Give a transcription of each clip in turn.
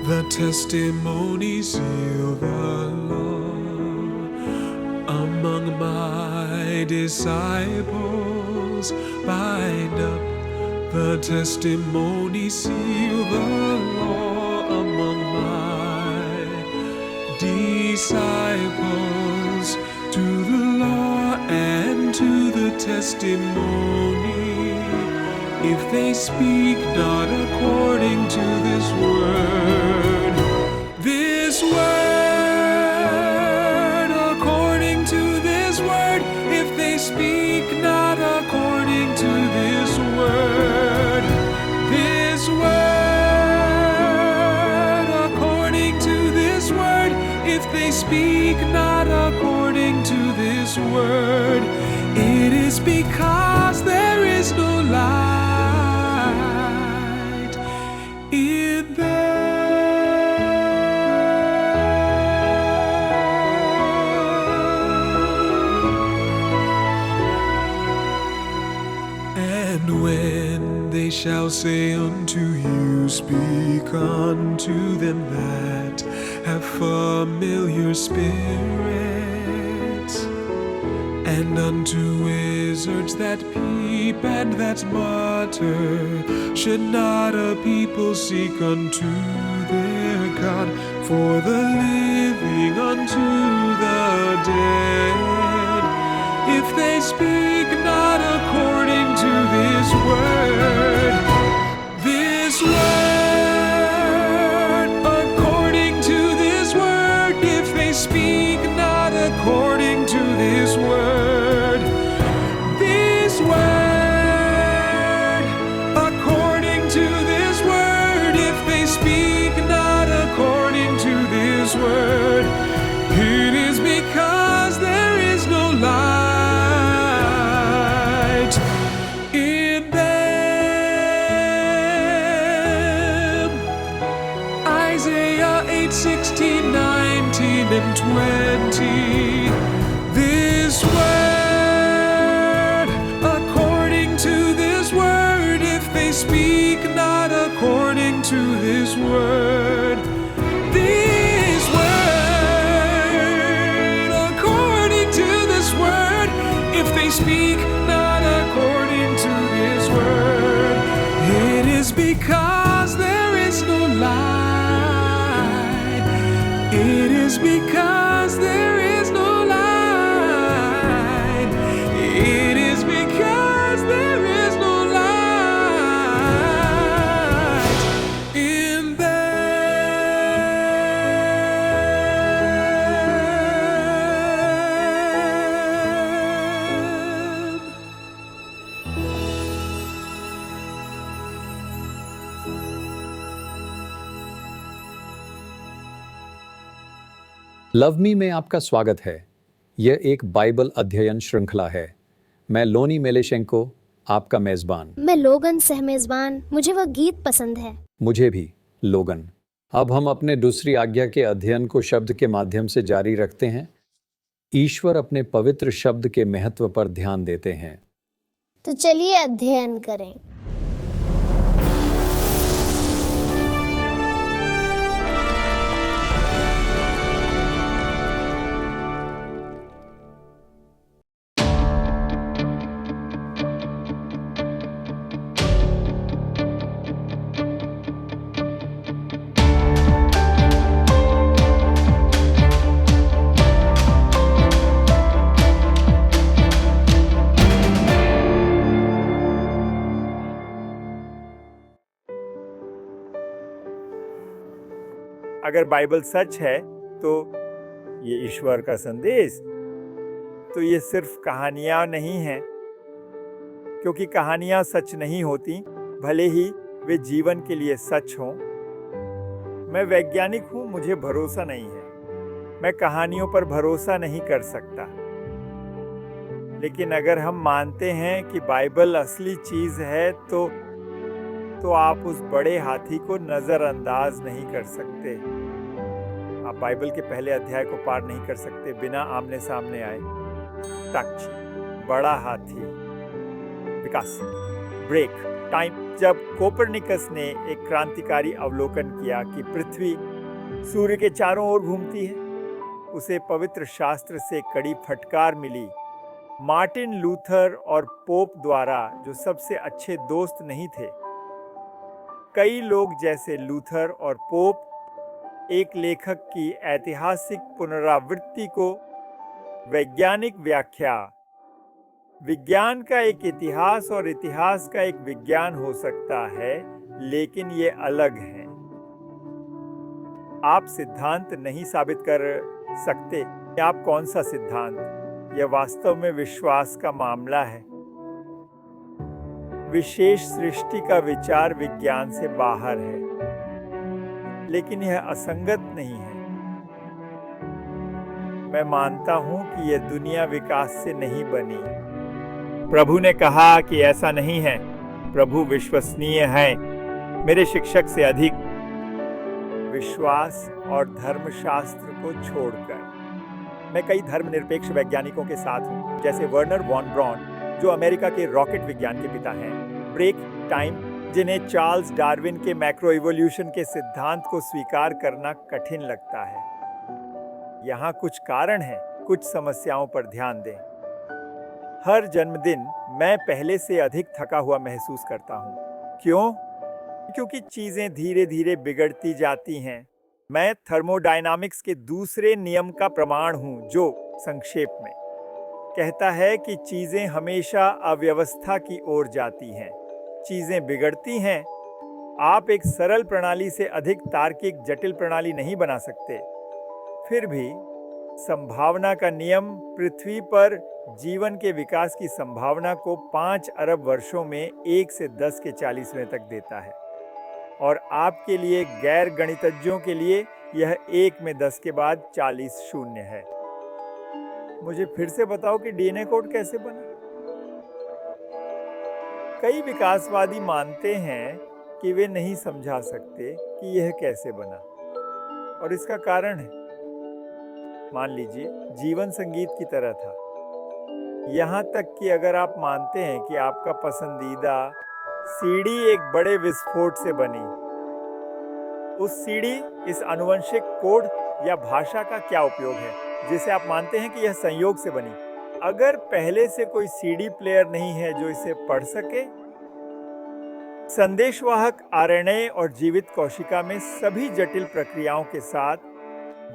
The testimony seal the law among my disciples. Bind up the testimony, seal the law among my disciples. To the law and to the testimony, if they speak not according to this word, according to this word, if they speak not according to this word, according to this word, if they speak not according to this word, it is because there is no light in them. And when they shall say unto you, speak unto them that have familiar spirits, and unto wizards that peep and that mutter, should not a people seek unto their God, for the living unto the dead, if they speak not according to this word, according to this word, if they speak not according to this word, according to this word, if they speak not according to this word, it is because there is no light in them. Isaiah 8:16, 19, and 20. This word, according to this word, if they speak not according to this word, according to this word, if they speak not according to this word, it is because there is no light. It is because there is no light. It is because there is no light in them. Love me में आपका स्वागत है। यह एक Bible अध्ययन श्रृंखला है। मैं लोनी मेलेशेंको, आपका मेजबान। मैं लोगन सहमेजबान। मुझे वह गीत पसंद है। मुझे भी, लोगन। अब हम अपने दूसरी आज्ञा के अध्ययन को शब्द के माध्यम से जारी रखते हैं। ईश्वर अपने पवित्र शब्द के महत्व पर ध्यान देते हैं। तो चलिए अध्ययन करें। अगर बाइबल सच है तो ये ईश्वर का संदेश, तो ये सिर्फ कहानियाँ नहीं हैं, क्योंकि कहानियाँ सच नहीं होती, भले ही वे जीवन के लिए सच हों। मैं वैज्ञानिक हूँ, मुझे भरोसा नहीं है, मैं कहानियों पर भरोसा नहीं कर सकता। लेकिन अगर हम मानते हैं कि बाइबल असली चीज़ है तो आप उस बड़े हाथी को नज़रअंदाज नहीं कर सकते। आप बाइबल के पहले अध्याय को पार नहीं कर सकते बिना आमने सामने आए। तख्त, बड़ा हाथी, विकास, ब्रेक टाइम जब कोपरनिकस ने एक क्रांतिकारी अवलोकन किया कि पृथ्वी सूर्य के चारों ओर घूमती है, उसे पवित्र शास्त्र से कड़ी फटकार मिली। मार्टिन लूथर और पोप द्वारा, जो सबसे अच्छे दोस्त नहीं थे, कई लोग जैसे लूथर और पोप एक लेखक की ऐतिहासिक पुनरावृत्ति को वैज्ञानिक व्याख्या, विज्ञान का एक इतिहास और इतिहास का एक विज्ञान हो सकता है, लेकिन ये अलग हैं। आप सिद्धांत नहीं साबित कर सकते। आप कौन सा सिद्धांत? यह वास्तव में विश्वास का मामला है। विशेष सृष्टि का विचार विज्ञान से बाहर है, लेकिन यह असंगत नहीं है। मैं मानता हूं कि यह दुनिया विकास से नहीं बनी। प्रभु ने कहा कि ऐसा नहीं है। प्रभु विश्वसनीय है, मेरे शिक्षक से अधिक। विश्वास और धर्मशास्त्र को छोड़कर मैं कई धर्मनिरपेक्ष वैज्ञानिकों के साथ हूं, जैसे वर्नर वॉन ब्रॉन, जो अमेरिका के रॉकेट विज्ञान के पिता हैं, ब्रेक टाइम, जिन्हें चार्ल्स डार्विन के मैक्रो इवोल्यूशन के सिद्धांत को स्वीकार करना कठिन लगता है। यहाँ कुछ कारण हैं, कुछ समस्याओं पर ध्यान दें। हर जन्मदिन मैं पहले से अधिक थका हुआ महसूस करता हूँ। क्यों? क्योंकि चीजें धीरे धीरे बिगड़ती जाती हैं। मैं थर्मोडायनामिक्स के दूसरे नियम का प्रमाण हूँ, जो संक्षेप में कहता है कि चीजें हमेशा अव्यवस्था की ओर जाती हैं। चीजें बिगड़ती हैं। आप एक सरल प्रणाली से अधिक तार्किक जटिल प्रणाली नहीं बना सकते। फिर भी संभावना का नियम पृथ्वी पर जीवन के विकास की संभावना को 5 अरब वर्षों में 1 से 10 के 40वें तक देता है, और आपके लिए गैर गणितज्ञों के लिए यह 1 में 10 के बाद 40 शून्य है। मुझे फिर से बताओ कि डीएनए कोड कैसे बना? कई विकासवादी मानते हैं कि वे नहीं समझा सकते कि यह कैसे बना, और इसका कारण है, मान लीजिए, जीवन संगीत की तरह था। यहाँ तक कि अगर आप मानते हैं कि आपका पसंदीदा सीडी एक बड़े विस्फोट से बनी, उस सीडी, इस आनुवंशिक कोड या भाषा का क्या उपयोग है जिसे आप मानते हैं कि यह संयोग से बनी, अगर पहले से कोई सीडी प्लेयर नहीं है जो इसे पढ़ सके? संदेशवाहक आरएनए और जीवित कोशिका में सभी जटिल प्रक्रियाओं के साथ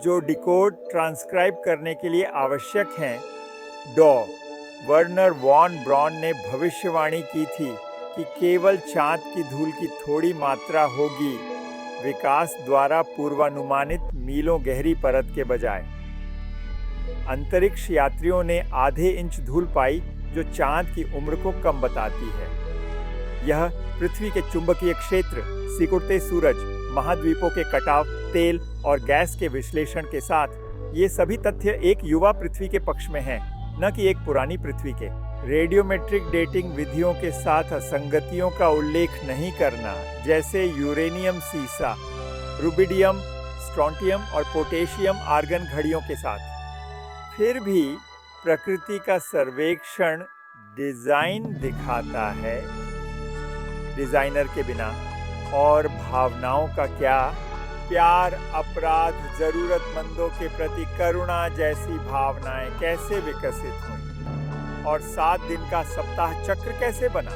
जो डिकोड ट्रांसक्राइब करने के लिए आवश्यक हैं, वर्नर वॉन ब्रॉन ने भविष्यवाणी की थी कि केवल चांद की धूल की थोड़ी मात्रा होगी, विकास द्वारा पूर्वानुमानित मीलों गहरी परत के बजाय। अंतरिक्ष यात्रियों ने आधे इंच धूल पाई, जो चांद की उम्र को कम बताती है। यह पृथ्वी के चुंबकीय क्षेत्र, सिकुड़ते सूरज, महाद्वीपों के कटाव, तेल और गैस के विश्लेषण के साथ, ये सभी तथ्य एक युवा पृथ्वी के पक्ष में हैं, न कि एक पुरानी पृथ्वी के। रेडियोमेट्रिक डेटिंग विधियों के साथ असंगतियों का उल्लेख नहीं करना, जैसे यूरेनियम सीसा, रुबिडियम, स्ट्रोंटियम और पोटेशियम आर्गन घड़ियों के साथ। फिर भी प्रकृति का सर्वेक्षण डिजाइन दिखाता है, डिजाइनर के बिना। और भावनाओं का क्या? प्यार, अपराध, जरूरतमंदों के प्रति करुणा जैसी भावनाएं कैसे विकसित हुई? और 7 दिन का सप्ताह चक्र कैसे बना?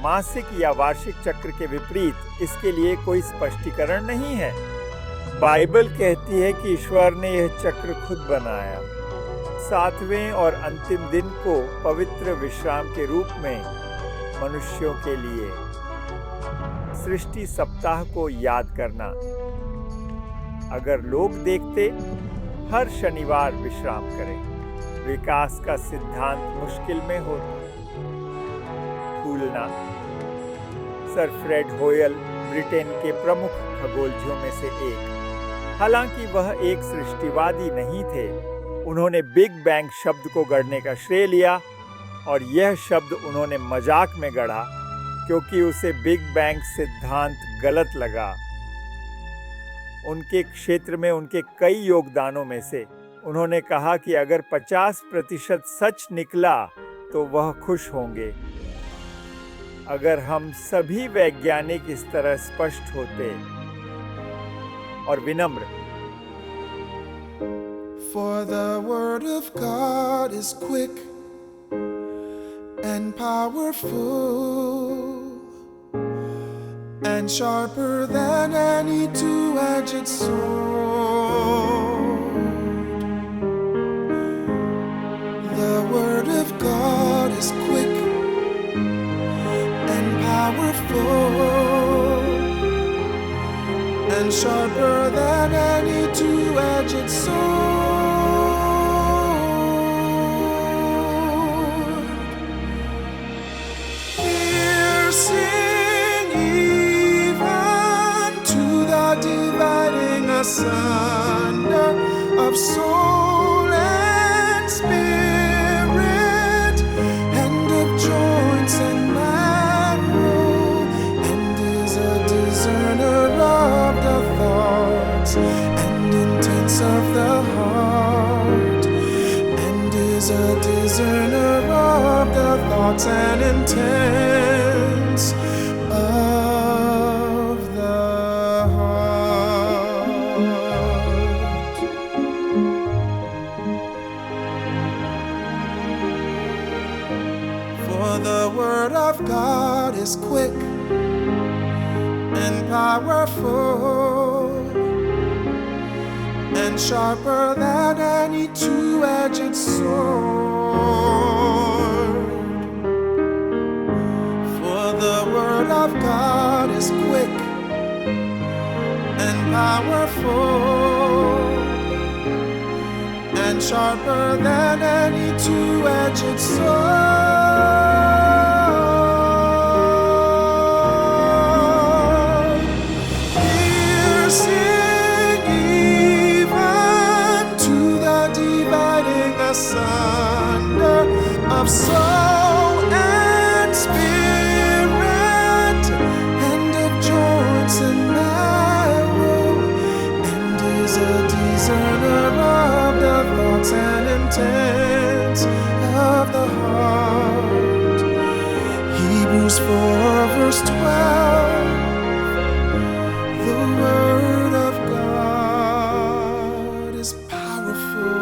मासिक या वार्षिक चक्र के विपरीत इसके लिए कोई स्पष्टीकरण नहीं है। बाइबल कहती है कि ईश्वर ने यह चक्र खुद बनाया। 7वें और अंतिम दिन को पवित्र विश्राम के रूप में मनुष्यों के लिए सृष्टि सप्ताह को याद करना। अगर लोग देखते हर शनिवार विश्राम करें, विकास का सिद्धांत मुश्किल में होता। भूलना। सर फ्रेड होयल ब्रिटेन के प्रमुख खगोलज्ञों में से एक, हालांकि वह एक सृष्टिवादी नहीं थे, उन्होंने बिग बैंग शब्द को गढ़ने का श्रेय लिया, और यह शब्द उन्होंने मजाक में गढ़ा क्योंकि उसे बिग बैंग सिद्धांत गलत लगा। उनके क्षेत्र में उनके कई योगदानों में से उन्होंने कहा कि अगर 50% सच निकला तो वह खुश होंगे। अगर हम सभी वैज्ञानिक इस तरह स्पष्ट होते और विनम्र। For the word of God is quick and powerful and sharper than any two-edged sword. The word of God is quick and powerful and sharper than any two-edged sword, piercing even to the dividing asunder of soul and spirit, and of joints and marrow, and is a discerner of the thoughts and intents of the heart, and is a discerner of the thoughts and intents of the heart. For the word of God is quick and powerful and sharper than any two-edged sword. For the word of God is quick and powerful and sharper than any two-edged sword, piercing even to the dividing asunder of soul and spirit, and of joints and marrow, and is a discerner of the thoughts and intents of the heart. Hebrews 4 verse 12. The word of God is powerful.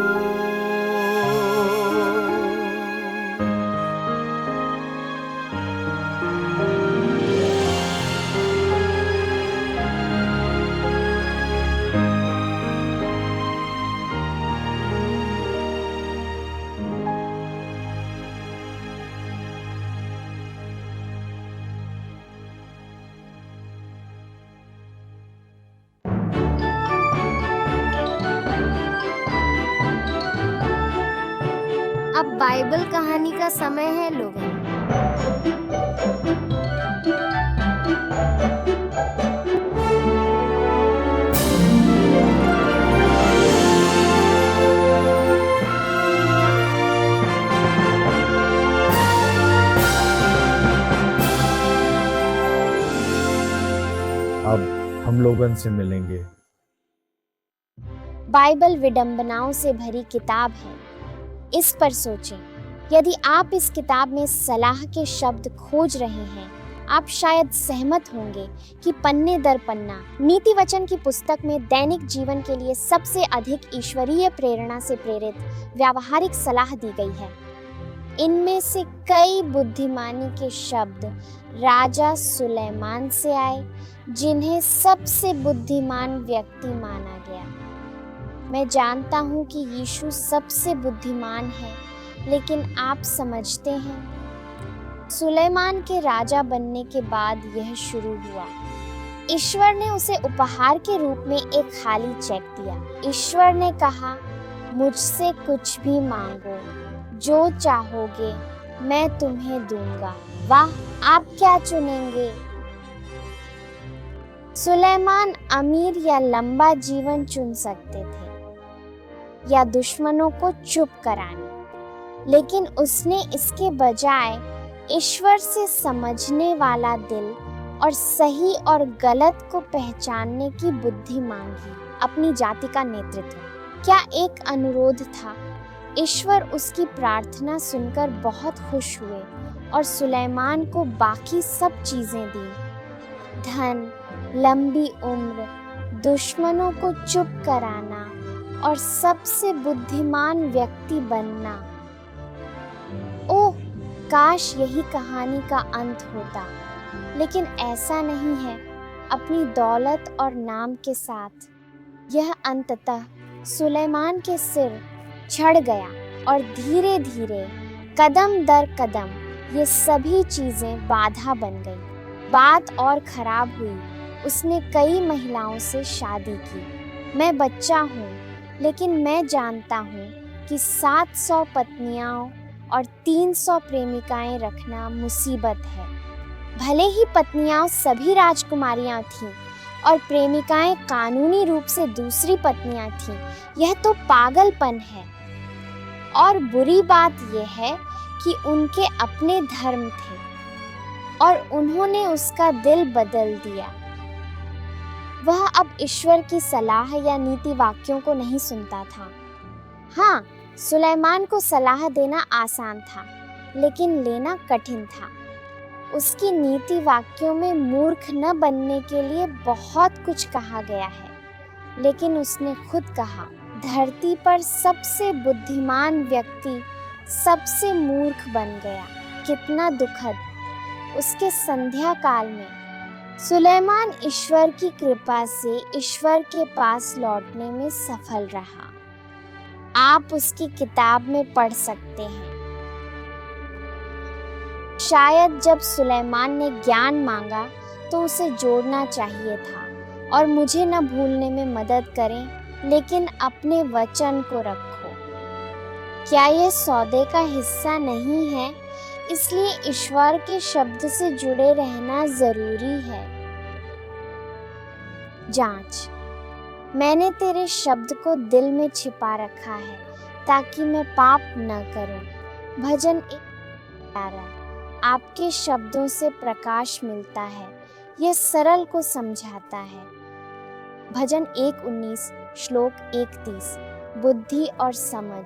अब Bible कहानी का समय है लोगन। अब हम लोगन से मिलेंगे। बाइबल विडंबनाओं से भरी किताब है, इस पर सोचें। यदि आप इस किताब में सलाह के शब्द खोज रहे हैं, आप शायद सहमत होंगे कि पन्ने दर पन्ना नीति वचन की पुस्तक में दैनिक जीवन के लिए सबसे अधिक ईश्वरीय प्रेरणा से प्रेरित व्यावहारिक सलाह दी गई है। इनमें से कई बुद्धिमानी के शब्द राजा सुलेमान से आए, जिन्हें सबसे बुद्धिमान व्यक्ति माना गया। मैं जानता हूँ कि यीशु सबसे बुद्धिमान है, लेकिन आप समझते हैं, सुलेमान के राजा बनने के बाद यह शुरू हुआ। ईश्वर ने उसे उपहार के रूप में एक खाली चेक दिया। ईश्वर ने कहा, मुझसे कुछ भी मांगो, जो चाहोगे मैं तुम्हें दूंगा। वाह, आप क्या चुनेंगे? सुलेमान अमीर या लंबा जीवन चुन सकते थे, या दुश्मनों को चुप कराने, लेकिन उसने इसके बजाय ईश्वर से समझने वाला दिल और सही और गलत को पहचानने की बुद्धि मांगी, अपनी जाति का नेतृत्व। क्या एक अनुरोध था। ईश्वर उसकी प्रार्थना सुनकर बहुत खुश हुए और सुलेमान को बाकी सब चीजें दी, धन, लंबी उम्र, दुश्मनों को चुप कराना और सबसे बुद्धिमान व्यक्ति बनना। ओह, काश यही कहानी का अंत होता, लेकिन ऐसा नहीं है। अपनी दौलत और नाम के साथ यह अंततः सुलेमान के सिर चढ़ गया और धीरे धीरे कदम दर कदम ये सभी चीजें बाधा बन गई। बात और खराब हुई। उसने कई महिलाओं से शादी की। मैं बच्चा हूँ, लेकिन मैं जानता हूँ कि 700 पत्नियाँ और 300 प्रेमिकाएं रखना मुसीबत है। भले ही पत्नियाँ सभी राजकुमारियाँ थीं और प्रेमिकाएं कानूनी रूप से दूसरी पत्नियाँ थीं, यह तो पागलपन है। और बुरी बात यह है कि उनके अपने धर्म थे और उन्होंने उसका दिल बदल दिया। वह अब ईश्वर की सलाह या नीति वाक्यों को नहीं सुनता था। हाँ, सुलेमान को सलाह देना आसान था, लेकिन लेना कठिन था। उसकी नीति वाक्यों में मूर्ख न बनने के लिए बहुत कुछ कहा गया है, लेकिन उसने खुद कहा, धरती पर सबसे बुद्धिमान व्यक्ति सबसे मूर्ख बन गया। कितना दुखद। उसके संध्या काल में सुलेमान ईश्वर की कृपा से ईश्वर के पास लौटने में सफल रहा। आप उसकी किताब में पढ़ सकते हैं। शायद जब सुलेमान ने ज्ञान मांगा तो उसे जोड़ना चाहिए था और मुझे न भूलने में मदद करें, लेकिन अपने वचन को रखो। क्या यह सौदे का हिस्सा नहीं है? इसलिए ईश्वर के शब्द से जुड़े रहना जरूरी है। जांच। मैंने तेरे शब्द को दिल में छिपा रखा है ताकि मैं पाप न करूं। भजन 11। आपके शब्दों से प्रकाश मिलता है, यह सरल को समझाता है। भजन 1:19 श्लोक 1:30। बुद्धि और समझ।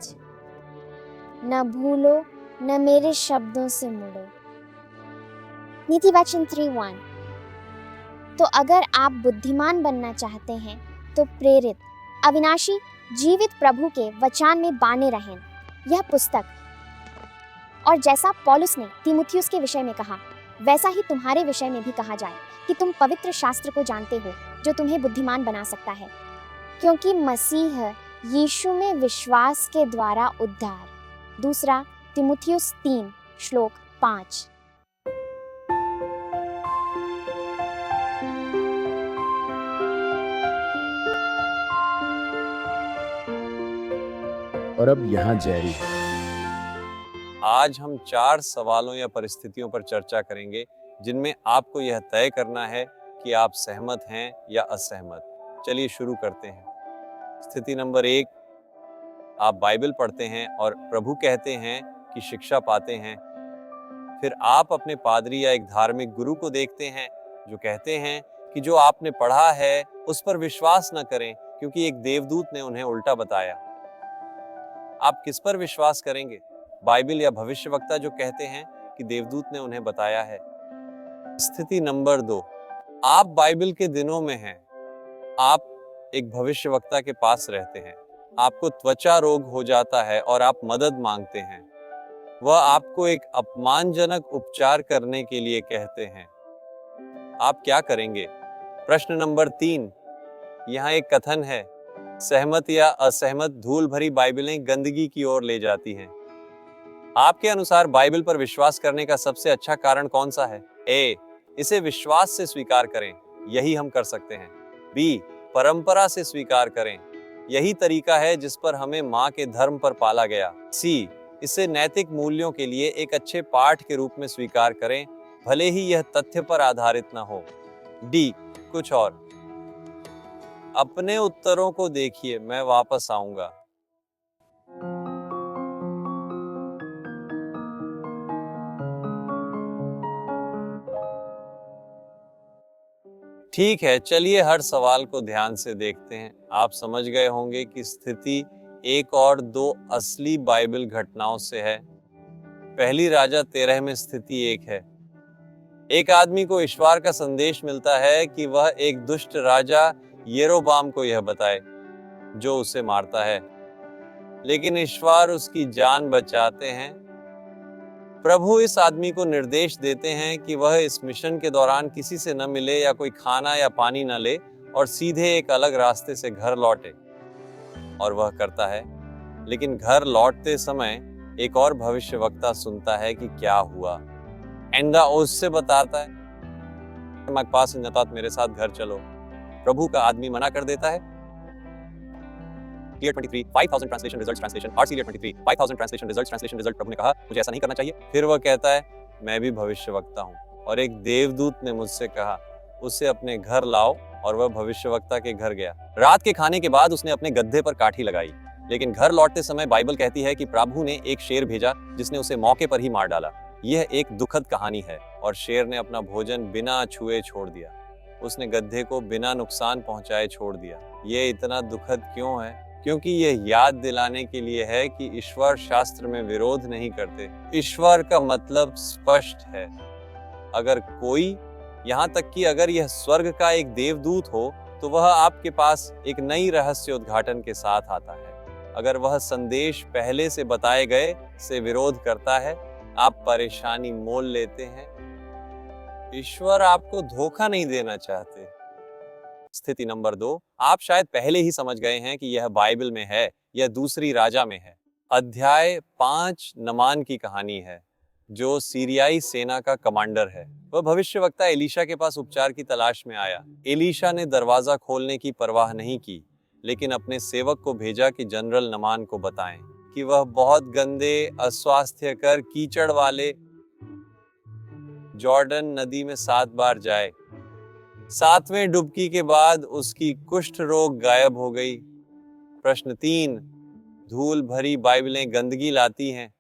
न भूलो, न मेरे शब्दों से मुड़ो। नीति वचन 3:1। तो अगर आप बुद्धिमान बनना चाहते हैं तो प्रेरित, अविनाशी, जीवित प्रभु के वचन में बाने रहें। यह पुस्तक, और जैसा पौलुस ने तीमुथियुस के विषय में कहा, वैसा ही तुम्हारे विषय में भी कहा जाए कि तुम पवित्र शास्त्र को जानते हो जो तुम्हें बुद्धिमान बना सकता है, क्योंकि मसीह यीशु में विश्वास के द्वारा उद्धार। दूसरा तीमुथियुस 3 श्लोक 5। और अब यहाँ जेरी। आज हम 4 सवालों या परिस्थितियों पर चर्चा करेंगे जिनमें आपको यह तय करना है कि आप सहमत हैं या असहमत। चलिए शुरू करते हैं। स्थिति नंबर 1, आप बाइबल पढ़ते हैं और प्रभु कहते हैं कि शिक्षा पाते हैं। फिर आप अपने पादरी या एक धार्मिक गुरु को देखते हैं जो कहते हैं कि जो आपने पढ़ा है उस पर विश्वास न करें क्योंकि एक देवदूत ने उन्हें उल्टा बताया। आप किस पर विश्वास करेंगे? बाइबल या भविष्यवक्ता जो कहते हैं कि देवदूत ने उन्हें बताया है? स्थिति नंबर 2, आप बाइबल के दिनों में हैं। आप एक भविष्यवक्ता के पास रहते हैं। आपको त्वचा रोग हो जाता है और आप मदद मांगते हैं। वह आपको एक अपमानजनक उपचार करने के लिए कहते हैं। आप क्या करेंगे? प्रश्न नंबर 3, यहाँ एक कथन है, सहमत या असहमत धूल भरी बाइबलें गंदगी की ओर ले जाती हैं। आपके अनुसार बाइबल पर विश्वास करने का सबसे अच्छा कारण कौन सा है? ए, इसे विश्वास से स्वीकार करें, यही हम कर सकते हैं। बी, परंपरा से स्वीकार करें, यही तरीका है जिस पर हमें माँ के धर्म पर पाला गया। सी, इसे नैतिक मूल्यों के लिए एक अच्छे पाठ के रूप में स्वीकार करें, भले ही यह तथ्य पर आधारित न हो। डी, कुछ और। अपने उत्तरों को देखिए, मैं वापस आऊंगा। ठीक है, चलिए हर सवाल को ध्यान से देखते हैं। आप समझ गए होंगे कि स्थिति 1 और 2 असली बाइबल घटनाओं से है। पहली राजा 13 में स्थिति 1 है। एक आदमी को ईश्वर का संदेश मिलता है कि वह एक दुष्ट राजा येरोबाम को यह बताए, जो उसे मारता है, लेकिन ईश्वर उसकी जान बचाते हैं। प्रभु इस आदमी को निर्देश देते हैं कि वह इस मिशन के दौरान किसी से न मिले या कोई खाना या पानी न ले और सीधे एक अलग रास्ते से घर लौटे, और वह करता है। लेकिन घर लौटते समय एक और भविष्यवक्ता सुनता है कि क्या हुआ। एंडा उससे बताता है, मैं पास मेरे साथ घर चलो। प्रभु का आदमी मना कर देता है। Clear 23, 5000 translation results translation, RClear 23, 5000 translation results प्रभु ने कहा मुझे ऐसा नहीं करना चाहिए। फिर वह कहता है, मैं भी भविष्यवक्ता हूँ, और एक देवदूत ने मुझसे कहा उसे अपने घर लाओ, और वह भविष्यवक्ता के घर गया। रात के खाने के बाद उसने अपने गद्दे पर काठी लगाई, लेकिन घर लौटते समय बाइबल कहती है कि प्रभु ने एक शेर भेजा जिसने उसे मौके पर ही मार डाला। यह एक दुखद कहानी है, और शेर ने अपना भोजन बिना छुए छोड़ दिया। उसने गड्ढे को बिना नुकसान पहुंचाए छोड़ दिया। यह इतना दुखद क्यों है? क्योंकि यह याद दिलाने के लिए है कि ईश्वर शास्त्र में विरोध नहीं करते। ईश्वर का मतलब स्पष्ट है। अगर कोई, यहाँ तक कि अगर यह स्वर्ग का एक देवदूत हो, तो वह आपके पास एक नई रहस्य उद्घाटन के साथ आता है। अगर वह संदेश पहले से बताए गए से विरोध करता है, आप परेशानी मोल लेते हैं। ईश्वर आपको धोखा नहीं देना चाहते। स्थिति नंबर 2, आप शायद पहले ही समझ गए हैं कि यह बाइबल में है, यह दूसरी राजा में है। अध्याय 5 नमान की कहानी है, जो सीरियाई सेना का कमांडर है। वह भविष्यवक्ता एलीशा के पास उपचार की तलाश में आया। एलीशा ने दरवाजा खोलने की परवाह नहीं की, लेकिन अपने सेवक को भेजा कि जनरल नमान को बताएं कि वह बहुत गंदे, अस्वास्थ्यकर, कीचड़ वाले जॉर्डन नदी में 7 बार जाए। 7वें डुबकी के बाद उसकी कुष्ठ रोग गायब हो गई। प्रश्न 3, धूल भरी बाइबलें गंदगी लाती हैं।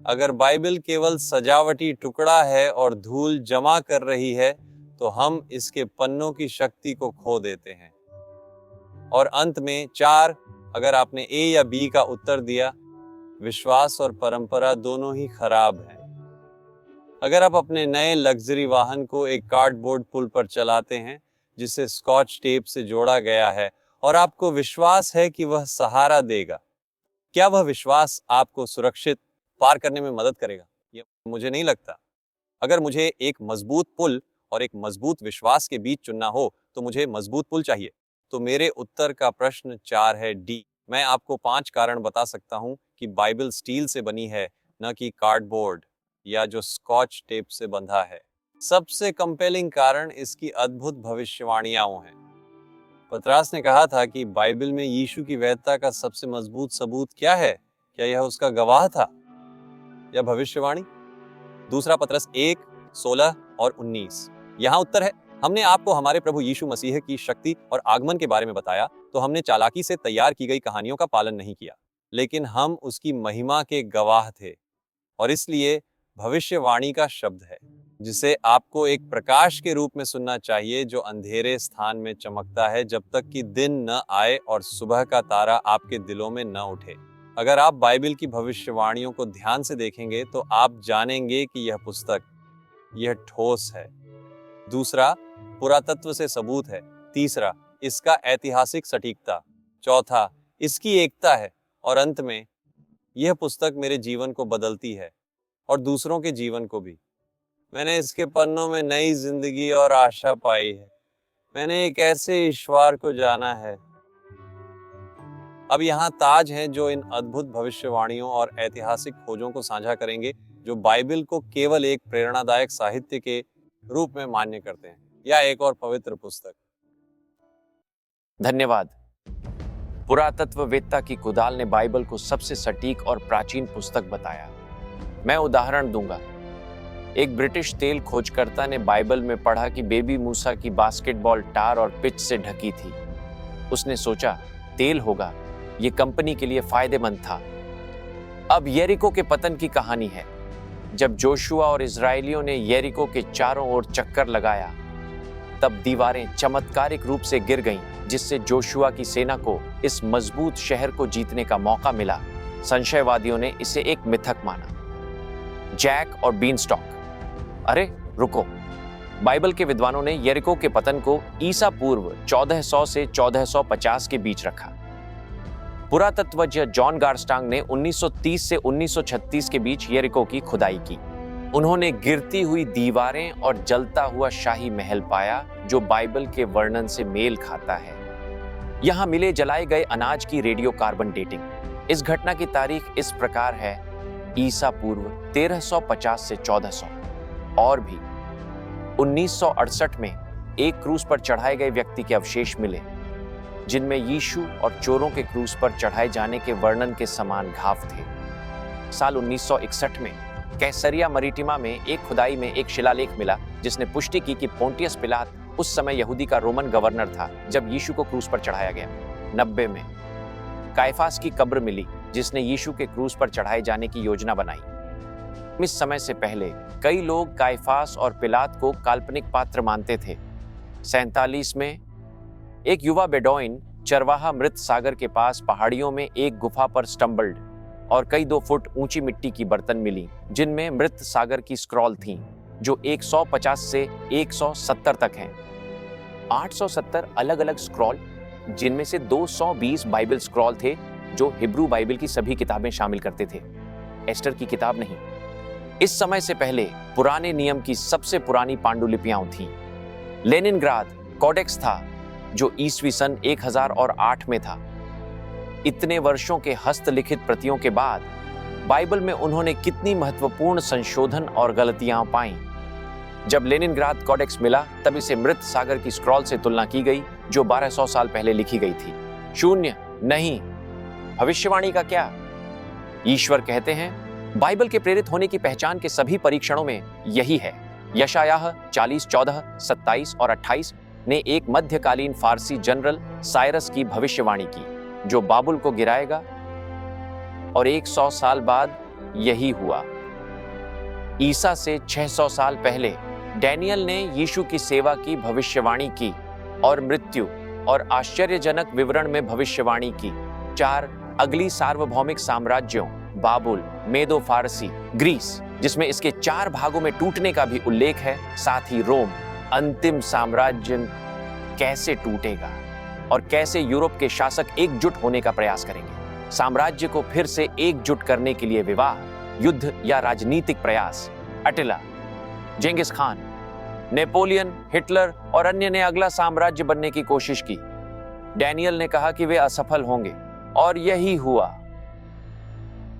अगर बाइबल केवल सजावटी टुकड़ा है और धूल जमा कर रही है, तो हम इसके पन्नों की शक्ति को खो देते हैं। और अंत में 4, अगर आपने ए या बी का उत्तर दिया, विश्वास और परंपरा दोनों ही खराब हैं। अगर आप अपने नए लग्जरी वाहन को एक कार्डबोर्ड पुल पर चलाते हैं जिसे स्कॉच टेप से जोड़ा गया है, और आपको विश्वास है कि वह सहारा देगा, क्या वह विश्वास आपको सुरक्षित पार करने में मदद करेगा? ये मुझे नहीं लगता। अगर मुझे एक मजबूत पुल और एक मजबूत विश्वास के बीच चुनना हो, तो मुझे मजबूत पुल चाहिए। तो मेरे उत्तर का प्रश्न 4 है, डी। मैं आपको 5 कारण बता सकता हूं कि बाइबल स्टील से बनी है, न कि कार्डबोर्ड या जो स्कॉच टेप से बंधा है। सबसे कंपेलिंग कारण इसकी अद्भुत भविष्यवाणियां हैं। पतरस ने कहा था कि बाइबल में यीशु की वैधता का सबसे मजबूत सबूत क्या है? क्या यह उसका गवाह था या भविष्यवाणी? दूसरा पतरस 1:16 और 19। यहाँ उत्तर है, हमने आपको हमारे प्रभु यीशु मसीह की शक्ति और आगमन के बारे में बताया, तो हमने चालाकी से तैयार की गई कहानियों का पालन नहीं किया, लेकिन हम उसकी महिमा के गवाह थे। और इसलिए भविष्यवाणी का शब्द है, जिसे आपको एक प्रकाश के रूप में सुनना चाहिए, जो अंधेरे स्थान में चमकता है जब तक कि दिन न आए और सुबह का तारा आपके दिलों में न उठे। अगर आप बाइबल की भविष्यवाणियों को ध्यान से देखेंगे, तो आप जानेंगे कि यह पुस्तक, यह ठोस है। दूसरा, पुरातत्व से सबूत है। तीसरा, इसका ऐतिहासिक सटीकता। चौथा, इसकी एकता है। और अंत में, यह पुस्तक मेरे जीवन को बदलती है और दूसरों के जीवन को भी। मैंने इसके पन्नों में नई जिंदगी और आशा पाई है। मैंने एक ऐसे ईश्वर को जाना है। अब यहाँ ताज हैं जो इन अद्भुत भविष्यवाणियों और ऐतिहासिक खोजों को साझा करेंगे, जो बाइबल को केवल एक प्रेरणादायक साहित्य के रूप में मान्य करते हैं या एक और पवित्र पुस्तक। धन्यवाद। पुरातत्ववेत्ता की कुदाल ने बाइबल को सबसे सटीक और प्राचीन पुस्तक बताया। मैं उदाहरण दूंगा। एक ब्रिटिश तेल खोजकर्ता ने बाइबल में पढ़ा कि बेबी मूसा की बास्केटबॉल टार और पिच से ढकी थी। उसने सोचा, तेल होगा, ये कंपनी के लिए फायदेमंद था। अब यरीको के पतन की कहानी है। जब जोशुआ और इजरायलियों ने यरीको के चारों ओर चक्कर लगाया, तब दीवारें चमत्कारिक रूप से गिर गईं, जिससे जोशुआ की सेना को इस मजबूत शहर को जीतने का मौका मिला। संशयवादियों ने इसे एक मिथक माना। जैक और बीनस्टॉक। अरे रुको, बाइबल के विद्वानों ने यरीको के पतन को ईसा पूर्व 1400 से 1450 के बीच रखा। पुरातत्वज्ञ जॉन गारस्टांग ने 1930 से 1936 के बीच यरीको की खुदाई की। उन्होंने गिरती हुई दीवारें और जलता हुआ शाही महल पाया जो बाइबल के वर्णन से मेल खाता है। यहां मिले जलाए गए अनाज की रेडियो कार्बन डेटिंग। इस घटना की तारीख इस प्रकार है: ईसा पूर्व 1350 से 1400। और भी 1968 में एक क्रूज पर चढ़ाए गए व्यक्ति के अवशेष मिले जिनमें यीशु और चोरों के क्रूज पर चढ़ाए जाने के वर्णन के समान घाव थे। साल 1961 में कैसरिया मरीटिमा में एक खुदाई में एक शिलालेख मिला जिसने पुष्टि की कि पोंटियस पिलात उस समय यहूदी का रोमन गवर्नर था जब यीशु को क्रूज पर चढ़ाया गया। 90 में कायफास की कब्र मिली जिसने यीशु के क्रूज पर चढ़ाए जाने की योजना बनाई। इस समय से पहले कई लोग कायफास और पिलात को काल्पनिक पात्र मानते थे। 47 में एक युवा बेडोइन चरवाहा मृत सागर के पास पहाड़ियों में एक गुफा पर स्टम्बल्ड और कई 2 फुट ऊंची मिट्टी की बर्तन मिली जिनमें मृत सागर की स्क्रॉल थीं जो 150 से 170 तक हैं। 870 अलग अलग स्क्रॉल जिनमें से 220 बाइबल स्क्रॉल थे जो हिब्रू बाइबल की सभी किताबें शामिल करते थे, एस्टर की किताब नहीं। इस समय से पहले पुराने नियम की सबसे पुरानी पांडुलिपियां थीं। लेनिनग्राद कोडेक्स था जो ईस्वी सन 1008 में था। इतने वर्षों के हस्तलिखित प्रतियों के बाद बाइबल में उन्होंने कितनी महत्वपूर्ण संशोधन और गलतियां पाईं। जब लेनिनग्राद कोडेक्स मिला तब इसे मृत सागर की स्क्रॉल से तुलना की गई जो 1200 साल पहले लिखी गई थी। शून्य नहीं। भविष्यवाणी का क्या? ईश्वर कहते हैं बाइबल के प्रेरित होने की पहचान के सभी परीक्षणों में यही है। यशायाह 40:14, 27 और 28 ने एक मध्यकालीन फारसी जनरल साइरस की भविष्यवाणी की जो बाबुल को गिराएगा, और 100 साल बाद यही हुआ। ईसा से 600 साल पहले डैनियल ने यीशु की सेवा की भविष्यवाणी की और मृत्यु और आश्चर्यजनक विवरण में भविष्यवाणी की। 4 अगली सार्वभौमिक साम्राज्यों बाबुल, मेदो फारसी, ग्रीस जिसमें इसके 4 भागों में टूटने का भी उल्लेख है, साथ ही रोम, अंतिम साम्राज्य कैसे टूटेगा और कैसे यूरोप के शासक एकजुट होने का प्रयास करेंगे। साम्राज्य को फिर से एकजुट करने के लिए विवाह, युद्ध या राजनीतिक प्रयास। अटिला, जेंगिस खान, नेपोलियन, हिटलर और अन्य ने अगला साम्राज्य बनने की कोशिश की। डैनियल ने कहा कि वे असफल होंगे और यही हुआ।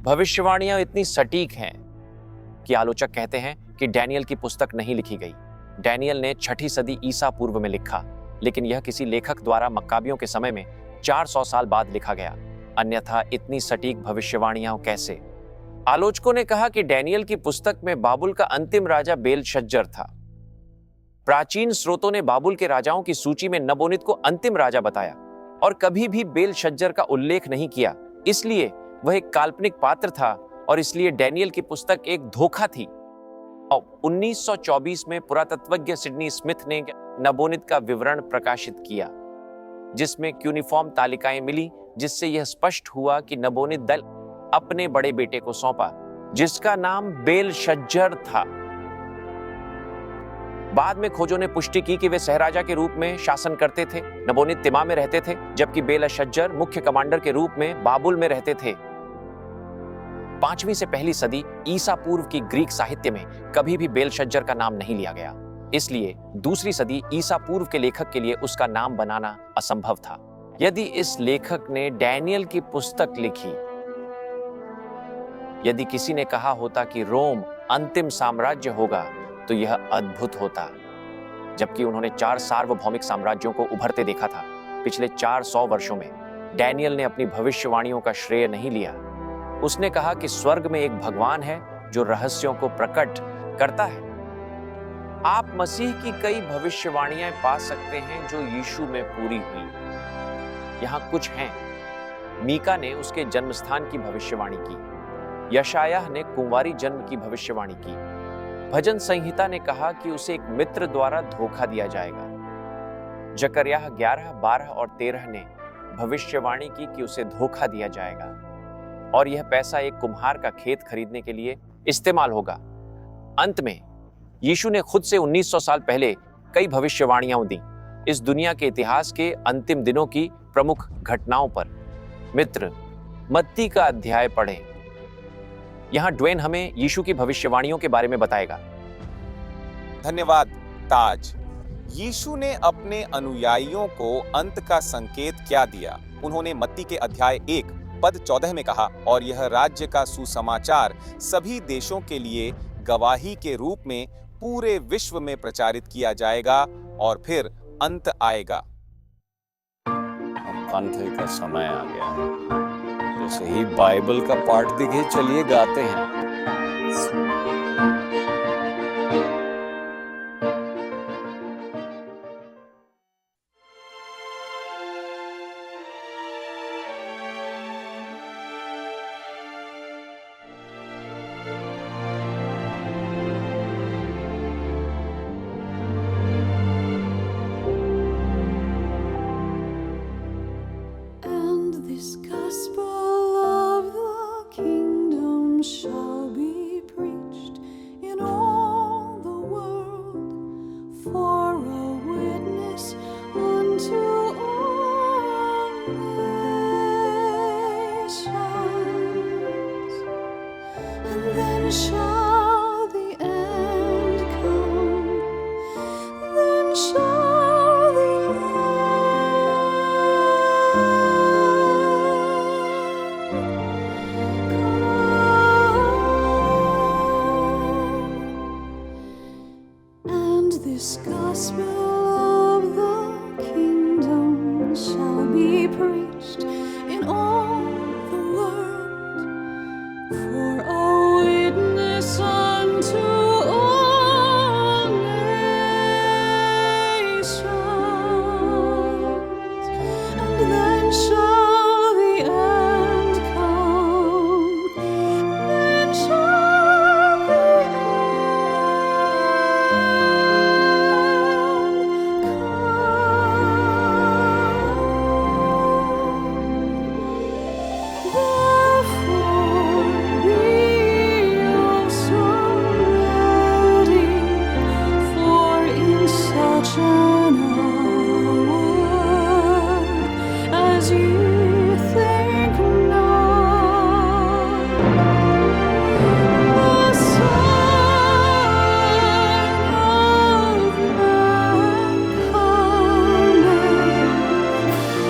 भविष्यवाणियां इतनी सटीक हैं कि आलोचक कहते हैं कि डैनियल की पुस्तक नहीं लिखी गई। डैनियल ने 6ठी सदी ईसा पूर्व में लिखा, लेकिन यह किसी लेखक द्वारा मक्काबियों के समय में 400 साल बाद लिखा गया। अन्यथा इतनी सटीक भविष्यवाणियां कैसे? आलोचकों ने कहा कि डैनियल की पुस्तक में बाबुल का अंतिम राजा बेलशज्जर था। प्राचीन स्रोतों ने बाबुल के राजाओं की सूची में नबोनिद को अंतिम राजा बताया और कभी भी बेलशज्जर का उल्लेख नहीं किया। इसलिए वह एक काल्पनिक पात्र था और इसलिए डैनियल की पुस्तक एक धोखा थी। और 1924 में पुरातत्वज्ञ सिडनी स्मिथ ने नबोनिद का विवरण प्रकाशित किया जिसमें क्यूनिफॉर्म तालिकाएं मिली, जिससे यह स्पष्ट हुआ कि नबोनिद दल अपने बड़े बेटे को सौंपा जिसका नाम बेलशज्जर था। बाद में खोजों ने पुष्टि की कि वे सहराजा के रूप में शासन करते थे। नबोनिद तिमा में रहते थे जबकि बेलशज्जर मुख्य कमांडर के रूप में बाबुल में रहते थे। 5वीं से पहली सदी ईसा पूर्व की ग्रीक साहित्य में कभी भी बेलशज्जर का नाम नहीं लिया गया, इसलिए 2री सदी ईसा पूर्व के लेखक के लिए उसका नाम बनाना असंभव था। यदि इस लेखक ने डैनियल की पुस्तक लिखी, यदि किसी ने कहा होता कि रोम अंतिम साम्राज्य होगा तो यह अद्भुत होता, जबकि उन्होंने 4 सार्वभौमिक साम्राज्यों को उभरते देखा था। पिछले 400 वर्षों में डैनियल ने अपनी भविष्यवाणियों का श्रेय नहीं लिया। उसने कहा कि स्वर्ग में एक भगवान है जो रहस्यों को प्रकट करता है। आप मसीह की कई भविष्यवाणियां पा सकते हैं जो यीशु में पूरी हुई। यहां कुछ हैं। मीका ने उसके जन्मस्थान की भविष्यवाणी की। यशायाह ने कुंवारी जन्म की भविष्यवाणी की। भजन संहिता ने कहा कि उसे एक मित्र द्वारा धोखा दिया जाएगा। जकरयाह 11, 12 और 13 ने भविष्यवाणी की कि उसे धोखा दिया जाएगा और यह पैसा एक कुम्हार का खेत खरीदने के लिए इस्तेमाल होगा। अंत में यीशु ने खुद से 1900 साल पहले कई भविष्यवाणियां दी इस दुनिया के इतिहास के अंतिम दिनों की प्रमुख घटनाओं पर। मित्र, मत्ती का अध्याय पढ़ें। यहां ड्वेन हमें यीशु की भविष्यवाणियों के बारे में बताएगा। धन्यवाद ताज। यीशु ने अपने अनुयायियों को अंत का संकेत क्या दिया? उन्होंने मत्ती के अध्याय 1 पद 14 में कहा, और यह राज्य का सुसमाचार सभी देशों के लिए गवाही के रूप में पूरे विश्व में प्रचारित किया जाएगा और फिर अंत आएगा। अंत का समय आ गया है। जैसे ही बाइबल का पाठ दिखे, चलिए गाते हैं। And this gospel of the kingdom shall be preached in all the world for a witness unto all nations. And then shall the end come. Then shall the and this gospel of the kingdom shall be preached in all the world for a witness unto all nations. And then shall the end come. Then shall the as you think not, the Son of Man cometh.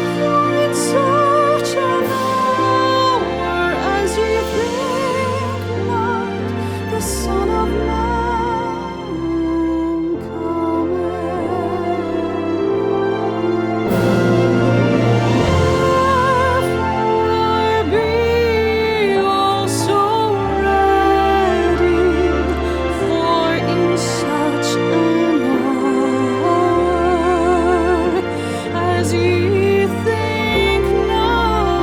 For in such an hour as ye think not, the Son of Man Therefore be also ready, for in such an hour as ye think not,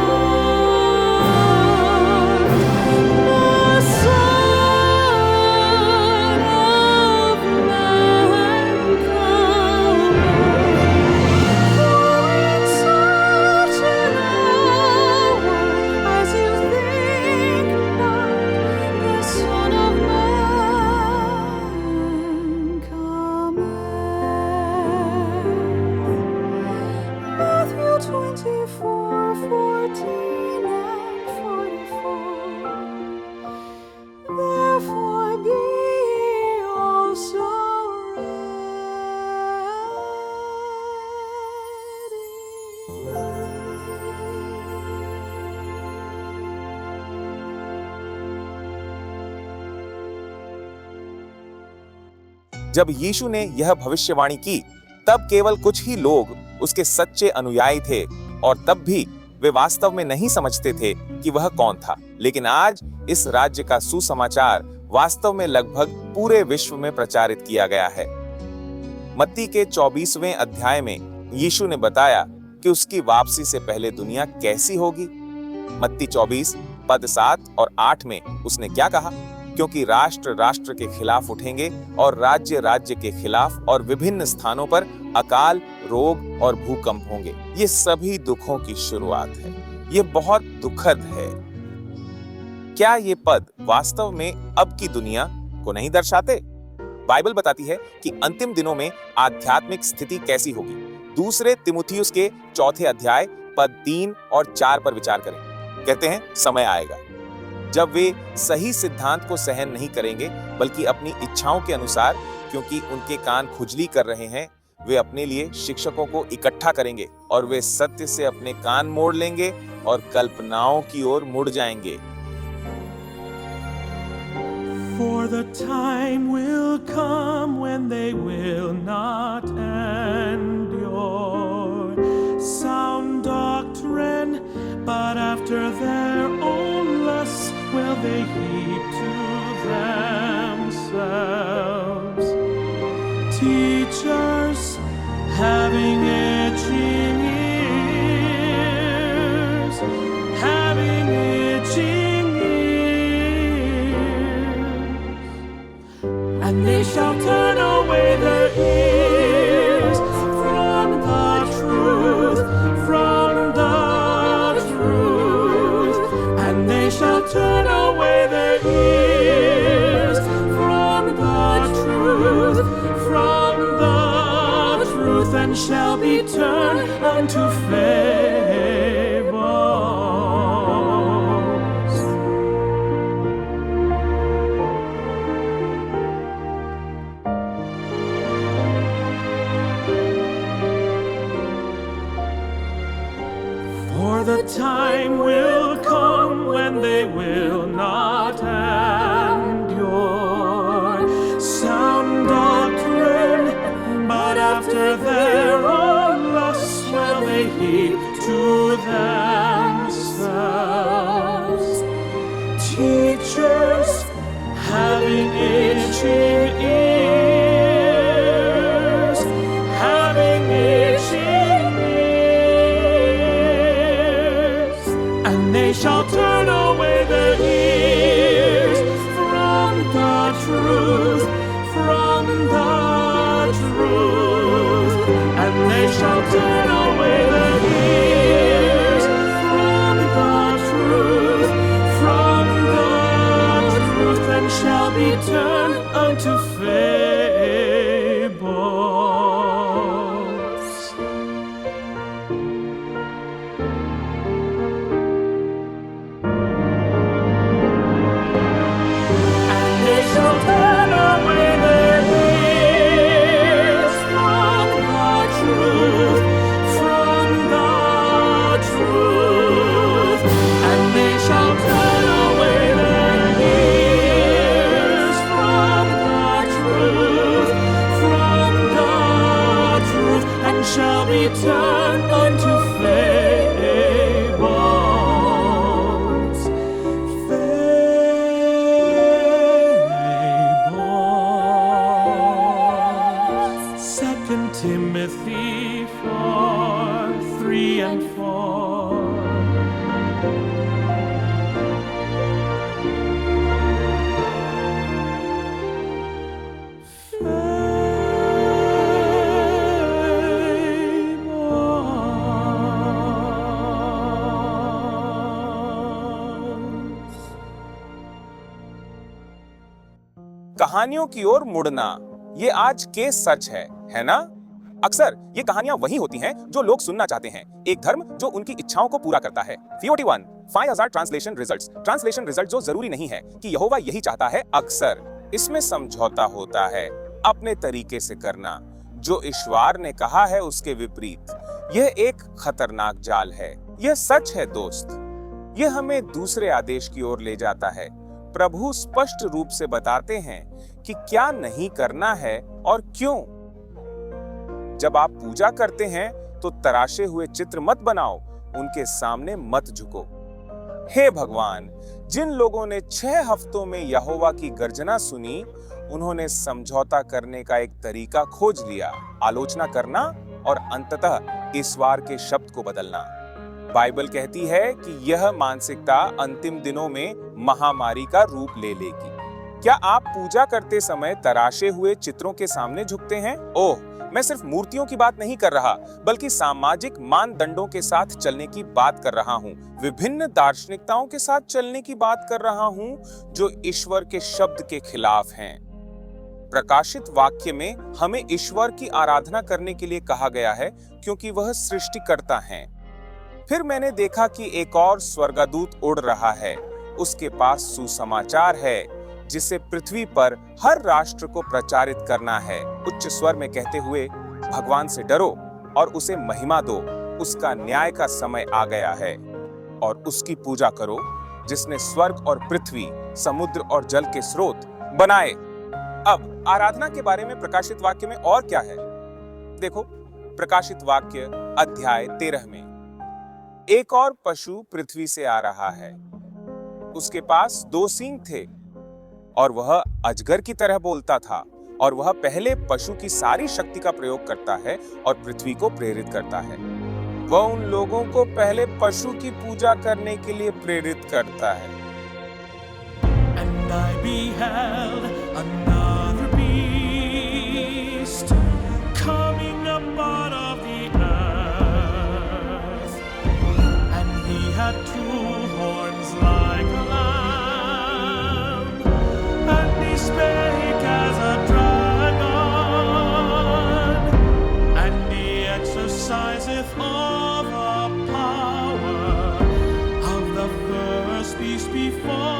the Son of Man cometh. For in such an hour as you think not, the Son of Man cometh. Matthew 24:14 and 44. Therefore be also जब यीशु ने यह भविष्यवाणी की, तब केवल कुछ ही लोग उसके सच्चे अनुयायी थे, और तब भी वे वास्तव में नहीं समझते थे कि वह कौन था। लेकिन आज इस राज्य का सुसमाचार वास्तव में लगभग पूरे विश्व में प्रचारित किया गया है। मत्ती के 24वें अध्याय में यीशु ने बताया कि उसकी वापसी से पहले दुनिया कैसी होगी। मत्ती 24 पद 7 और 8 में उसने क्या कहा? क्योंकि राष्ट्र राष्ट्र के खिलाफ उठेंगे और राज्य राज्य के खिलाफ, और विभिन्न स्थानों पर अकाल, रोग और भूकंप होंगे। ये सभी दुखों की शुरुआत है। ये बहुत दुखद है। क्या ये पद वास्तव में अब की दुनिया को नहीं दर्शाते। बाइबल बताती है कि अंतिम दिनों में आध्यात्मिक स्थिति कैसी होगी। दूसरे तिमुथियुस के 4 अध्याय पद 3 और 4 पर विचार करें। कहते हैं, समय आएगा जब वे सही सिद्धांत को सहन नहीं करेंगे, बल्कि अपनी इच्छाओं के अनुसार, क्योंकि उनके कान खुजली कर रहे हैं, वे अपने लिए शिक्षकों को इकट्ठा करेंगे और वे सत्य से अपने कान मोड़ लेंगे और कल्पनाओं की ओर मुड़ जाएंगे। For the time will come when they will not endure sound doctrine, but after their own lusts will they heap to themselves teachers having itching ears, having itching ears, and they shall turn away their ears from the truth, and they shall turn away their ears from the truth, and shall be turned unto fables. For the time will come when they will not endure sound doctrine, but after their own lusts will they heap to themselves teachers having itching ears, having itching ears, and they shall turn away their ears from the truth, and they shall turn away their ears from the truth, and shall be turned unto fables. And they shall turn away their ears from the truth, and they shall turn away their ears from the truth, and shall be turned unto fables. Fables. 2 Timothy 4:3 and 4. कहानियों की ओर मुड़ना, ये आज के सच है ना? अक्सर ये कहानियां वही होती हैं जो लोग सुनना चाहते हैं। एक धर्म जो उनकी इच्छाओं को पूरा करता है। 5000 ट्रांसलेशन रिजल्ट जो जरूरी नहीं है कि यहोवा यही चाहता है। अक्सर इसमें समझौता होता है, अपने तरीके से करना, जो ईश्वर ने कहा है उसके विपरीत। यह एक खतरनाक जाल है। यह सच है दोस्त, यह हमें दूसरे आदेश की ओर ले जाता है। प्रभु स्पष्ट रूप से बताते हैं कि क्या नहीं करना है और क्यों। जब आप पूजा करते हैं तो तराशे हुए चित्र मत बनाओ, उनके सामने मत झुको। हे भगवान, जिन लोगों ने 6 हफ्तों में यहोवा की गर्जना सुनी, उन्होंने समझौता करने का एक तरीका खोज लिया, आलोचना करना और अंततः ईश्वर के शब्द को बदलना। बाइबल कहती है कि यह मानसिकता अंतिम दिनों में महामारी का रूप ले लेगी। क्या आप पूजा करते समय तराशे हुए चित्रों के सामने झुकते हैं? ओह, मैं सिर्फ मूर्तियों की बात नहीं कर रहा, बल्कि सामाजिक मानदंडों के साथ चलने की बात कर रहा हूँ। विभिन्न दार्शनिकताओं के साथ चलने की बात कर रहा हूँ जो ईश्वर के शब्द के खिलाफ हैं। प्रकाशित वाक्य में हमें ईश्वर की आराधना करने के लिए कहा गया है क्योंकि वह सृष्टिकर्ता है। फिर मैंने देखा कि एक और स्वर्गदूत उड़ रहा है। उसके पास सुसमाचार है जिसे पृथ्वी पर हर राष्ट्र को प्रचारित करना है। उच्च स्वर में कहते हुए, भगवान से डरो और उसे महिमा दो, उसका न्याय का समय आ गया है। और उसकी पूजा करो जिसने स्वर्ग और पृथ्वी, समुद्र और जल के स्रोत बनाए। अब आराधना के बारे में प्रकाशित वाक्य में और क्या है? देखो, प्रकाशित वाक्य अध्याय 13 में एक और पशु पृथ्वी से आ रहा है। उसके पास 2 सींग थे और वह अजगर की तरह बोलता था, और वह पहले पशु की सारी शक्ति का प्रयोग करता है और पृथ्वी को प्रेरित करता है। वह उन लोगों को पहले पशु की पूजा करने के लिए प्रेरित करता है। And I beheld another beast coming up out of the earth, and he had 2 horns like a lamb, and he spake as a dragon, and he exerciseth all the power of the first beast before.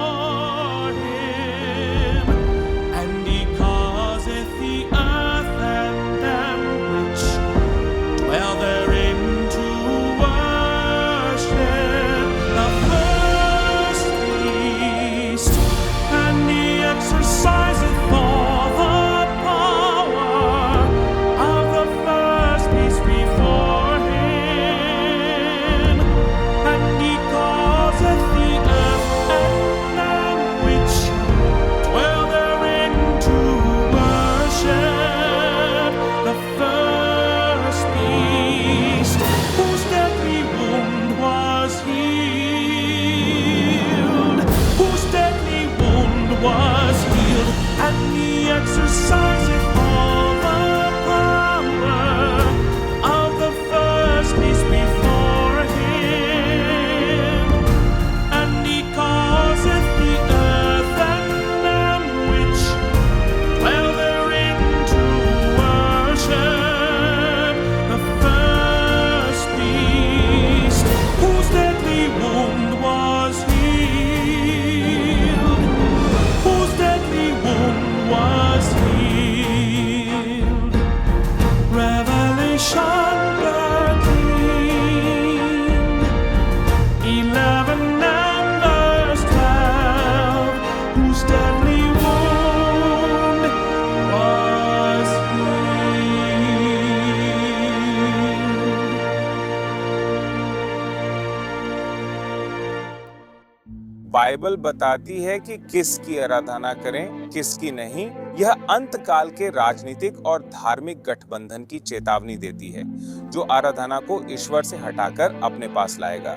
Bible बताती है कि किसकी आराधना करें, किसकी नहीं। यह अंत काल के राजनीतिक और धार्मिक गठबंधन की चेतावनी देती है जो आराधना को ईश्वर से हटाकर अपने पास लाएगा।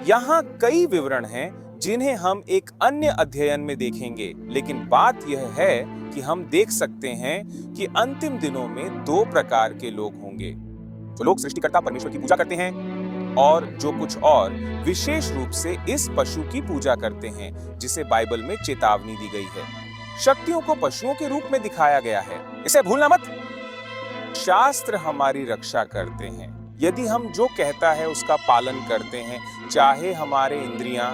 यहाँ कई विवरण हैं जिन्हें हम एक अन्य अध्ययन में देखेंगे, लेकिन बात यह है कि हम देख सकते हैं कि अंतिम दिनों में 2 प्रकार के लोग होंगे, जो लोग सृष्टिकर्ता परमेश्वर की पूजा करते हैं और जो कुछ और विशेष रूप से इस पशु की पूजा करते हैं जिसे बाइबल में चेतावनी दी गई है। शक्तियों को पशुओं के रूप में दिखाया गया है, इसे भूलना मत। शास्त्र हमारी रक्षा करते हैं यदि हम जो कहता है उसका पालन करते हैं। चाहे हमारे इंद्रियां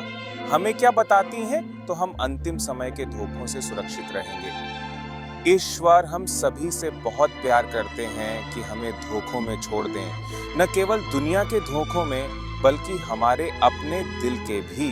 हमें क्या बताती हैं, तो हम अंतिम समय के धोखों से सुरक्षित रहेंगे। ईश्वर हम सभी से बहुत प्यार करते हैं कि हमें धोखों में छोड़ दें, न केवल दुनिया के धोखों में बल्कि हमारे अपने दिल के भी।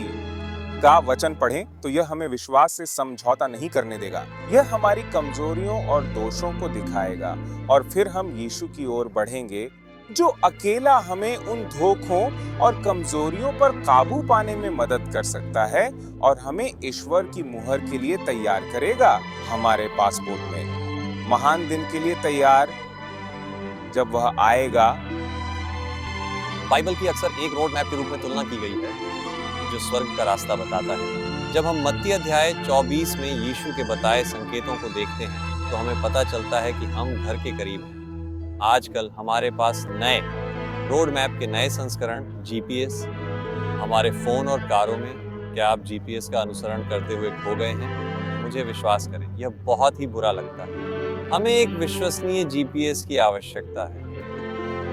का वचन पढ़ें तो यह हमें विश्वास से समझौता नहीं करने देगा। यह हमारी कमजोरियों और दोषों को दिखाएगा और फिर हम यीशु की ओर बढ़ेंगे जो अकेला हमें उन धोखों और कमजोरियों पर काबू पाने में मदद कर सकता है और हमें ईश्वर की मुहर के लिए तैयार करेगा हमारे पासपोर्ट में। महान दिन के लिए तैयार जब वह आएगा। बाइबल की अक्सर एक रोड मैप के रूप में तुलना की गई है जो स्वर्ग का रास्ता बताता है। जब हम मत्ती अध्याय 24 में यीशु के बताए संकेतों को देखते हैं तो हमें पता चलता है कि हम घर के करीब हैं। आजकल हमारे पास नए रोड मैप के नए संस्करण जीपीएस हमारे फोन और कारों में। क्या आप जीपीएस का अनुसरण करते हुए खो गए हैं? मुझे विश्वास करें, यह बहुत ही बुरा लगता है। हमें एक विश्वसनीय जीपीएस की आवश्यकता है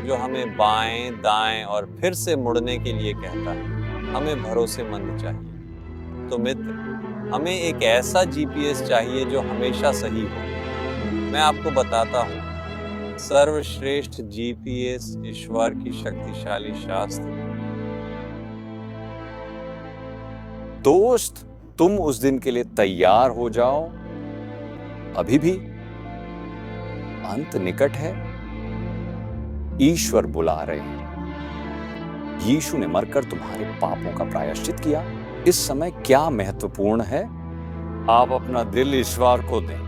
जो हमें बाएं, दाएं और फिर से मुड़ने के लिए कहता है। हमें भरोसेमंद चाहिए। तो मित्र, हमें एक ऐसा जीपीएस चाहिए जो हमेशा सही हो। मैं आपको बताता हूँ, सर्वश्रेष्ठ जीपीएस ईश्वर की शक्तिशाली शास्त्र। दोस्त, तुम उस दिन के लिए तैयार हो जाओ। अभी भी अंत निकट है। ईश्वर बुला रहे हैं। यीशु ने मरकर तुम्हारे पापों का प्रायश्चित किया। इस समय क्या महत्वपूर्ण है? आप अपना दिल ईश्वर को दें,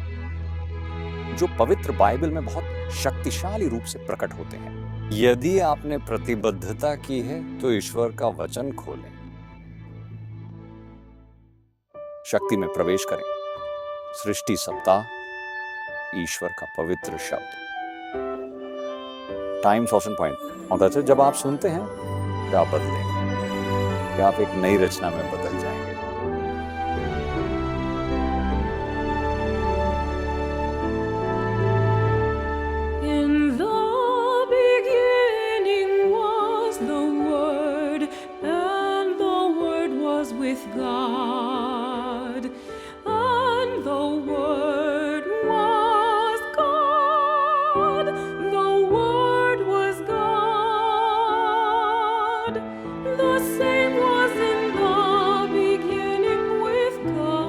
जो पवित्र बाइबल में बहुत शक्तिशाली रूप से प्रकट होते हैं। यदि आपने प्रतिबद्धता की है तो ईश्वर का वचन खोलें, शक्ति में प्रवेश करें। सृष्टि सप्ताह, ईश्वर का पवित्र शब्द। टाइम सोशन पॉइंट होता है जब आप सुनते हैं क्या आप बदलेंगे, क्या आप एक नई रचना में बदल जाएंगे। In the beginning was the Word, and the Word was with God, and the Word was God. The Word was God. The same was in the beginning with God.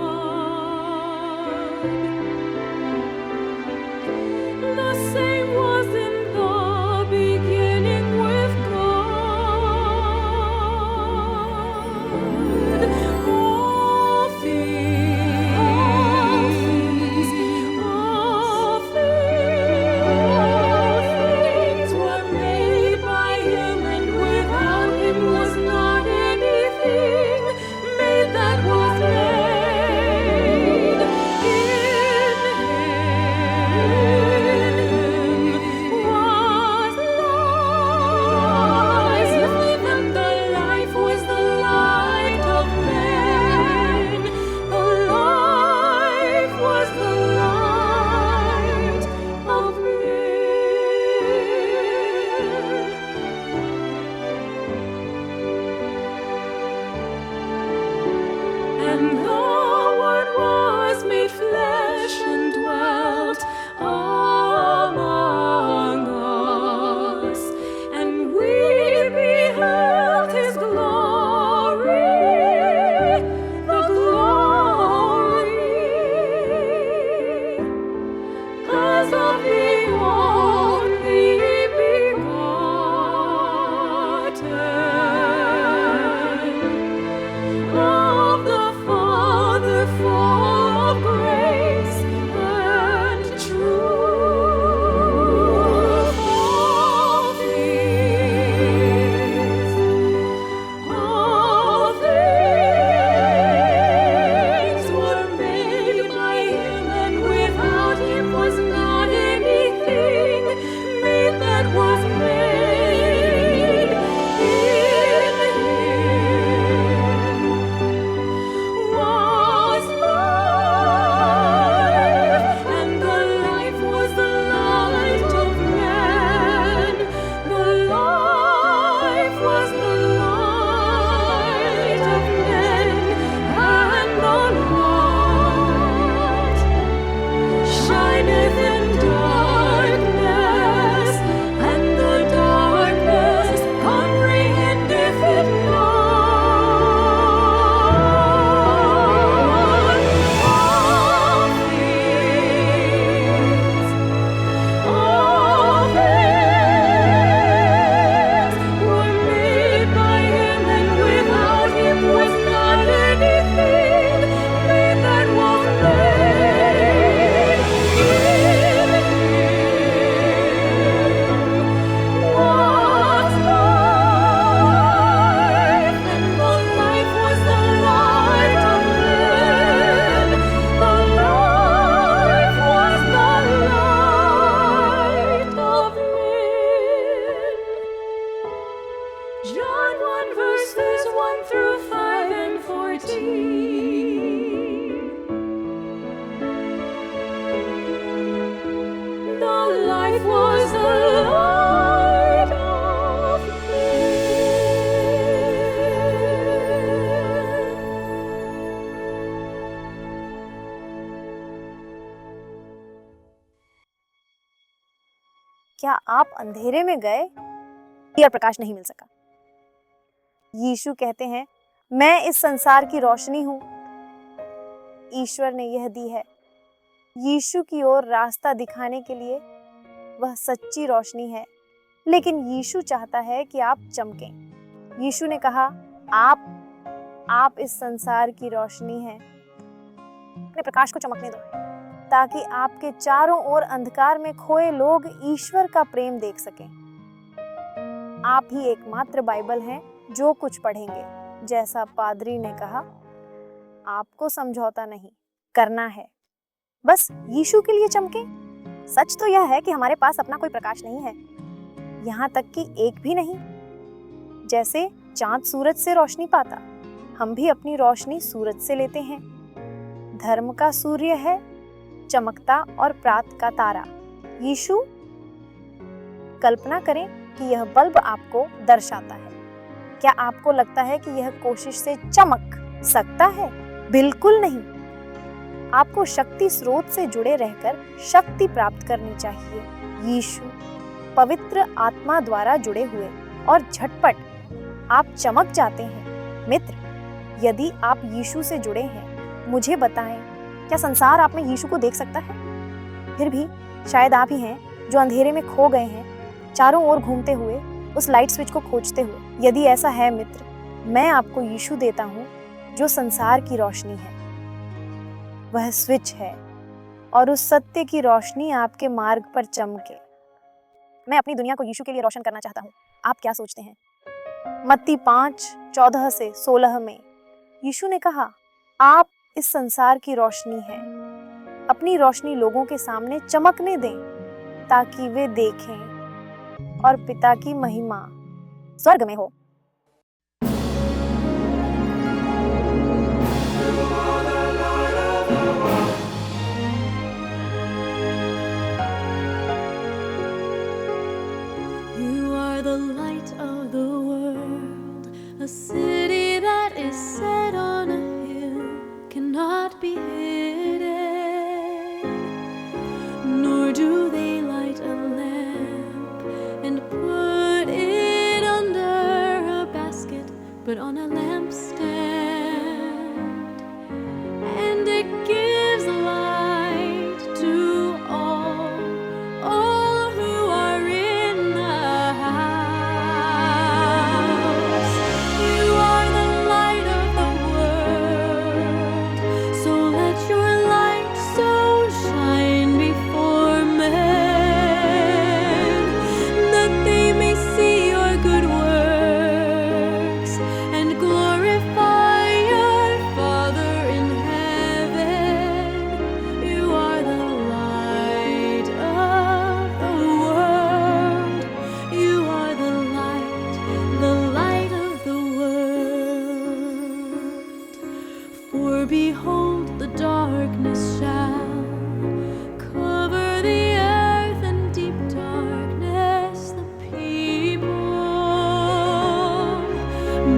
The same was in the beginning with God. The light was the light of men. क्या आप अंधेरे में गए और प्रकाश नहीं मिल सका? यीशु कहते हैं, मैं इस संसार की रोशनी हूं। ईश्वर ने यह दी है। यीशु की ओर रास्ता दिखाने के लिए वह सच्ची रोशनी है, लेकिन यीशु चाहता है कि आप चमकें। यीशु ने कहा, आप इस संसार की रोशनी हैं। अपने प्रकाश को चमकने दो, ताकि आपके चारों ओर अंधकार में खोए लोग ईश्वर का प्रेम देख सकें। आप ही एकमात्र बाइबल हैं जो कुछ पढ़ेंगे। जैसा पादरी ने कहा, आपको समझौता नहीं करना है, बस यीशु के लिए चमकें। सच तो यह है कि हमारे पास अपना कोई प्रकाश नहीं है, यहाँ तक कि एक भी नहीं। जैसे चांद सूरज से रोशनी पाता, हम भी अपनी रोशनी सूरज से लेते हैं। धर्म का सूर्य है चमकता और प्रात का तारा यीशु। कल्पना करें कि यह बल्ब आपको दर्शाता है। क्या आपको लगता है कि यह कोशिश से चमक सकता है? बिल्कुल नहीं। आपको शक्ति स्रोत से जुड़े रहकर शक्ति प्राप्त करनी चाहिए। यीशु पवित्र आत्मा द्वारा जुड़े हुए और झटपट आप चमक जाते हैं। मित्र, यदि आप यीशु से जुड़े हैं, मुझे बताएं, क्या संसार आप में यीशु को देख सकता है? फिर भी शायद आप ही हैं जो अंधेरे में खो गए हैं, चारों ओर घूमते हुए उस लाइट स्विच को खोजते हुए। यदि ऐसा है मित्र, मैं आपको यीशु देता हूँ जो संसार की रोशनी है। वह स्विच है और उस सत्य की रोशनी आपके मार्ग पर चमके। मैं अपनी दुनिया को यीशु के लिए रोशन करना चाहता हूँ। आप क्या सोचते हैं? मत्ती 5:14 से 16 में यीशु ने कहा, आप इस संसार की रोशनी है। अपनी रोशनी लोगों के सामने चमकने दें, ताकि वे देखें और पिता की महिमा स्वर्ग में हो। You are the light of the world, a city that is set on a hill cannot be hidden, nor do they light a lamp and put it under a basket, but on a lampstand, and it gives light to all who are in the house. You are the light of the world, so let your light so shine before men, that they may see your good works and glorify your Father in heaven. You are the light of the world. You are the light of the world. For behold, the darkness shall cover the earth, and deep darkness the people.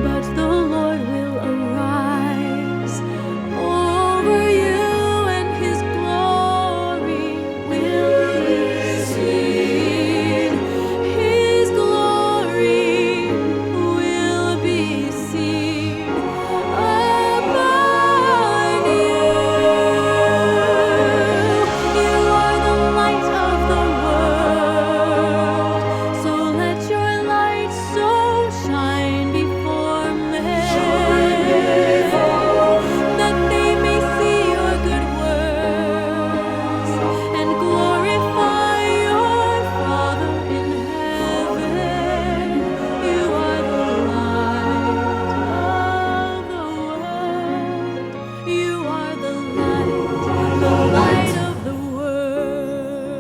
But the Lord will arise over you, and his glory will be seen. His glory will be seen upon you. You are the light of the world, so let your light so shine before men, that they may see your good works and glorify your Father in heaven. You are the light of the world. You are the light of the world.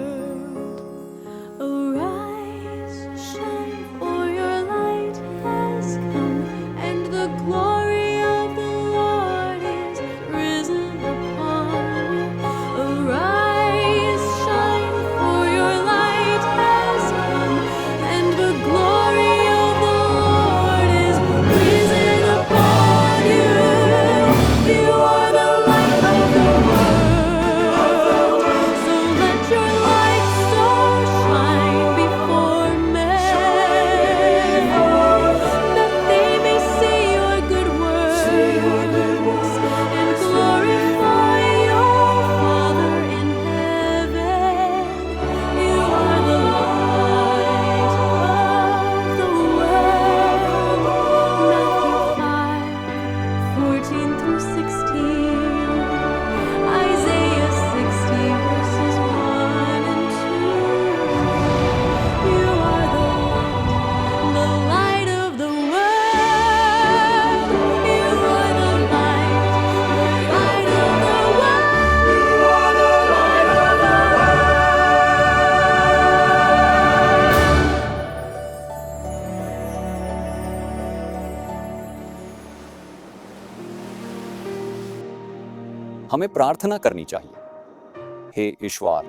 Arise, shine, for your light has come, and the glory of the Lord हमें प्रार्थना करनी चाहिए, हे ईश्वर,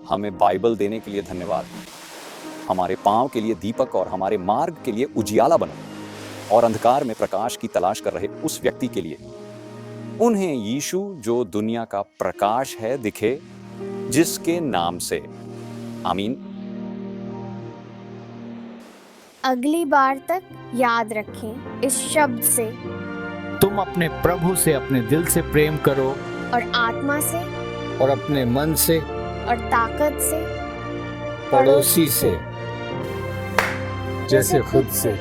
हमें Bible देने के लिए धन्यवाद। हमारे पांव के लिए दीपक और हमारे मार्ग के लिए उजियाला बनो, और अंधकार में प्रकाश की तलाश कर रहे उस व्यक्ति के लिए उन्हें यीशु जो दुनिया का प्रकाश है दिखे, जिसके नाम से। आमीन। अगली बार तक याद रखें इस शब्द से, तुम अपने प्रभु से अपने दिल से प्रेम करो और आत्मा से और अपने मन से और ताकत से पड़ोसी से जैसे खुद से।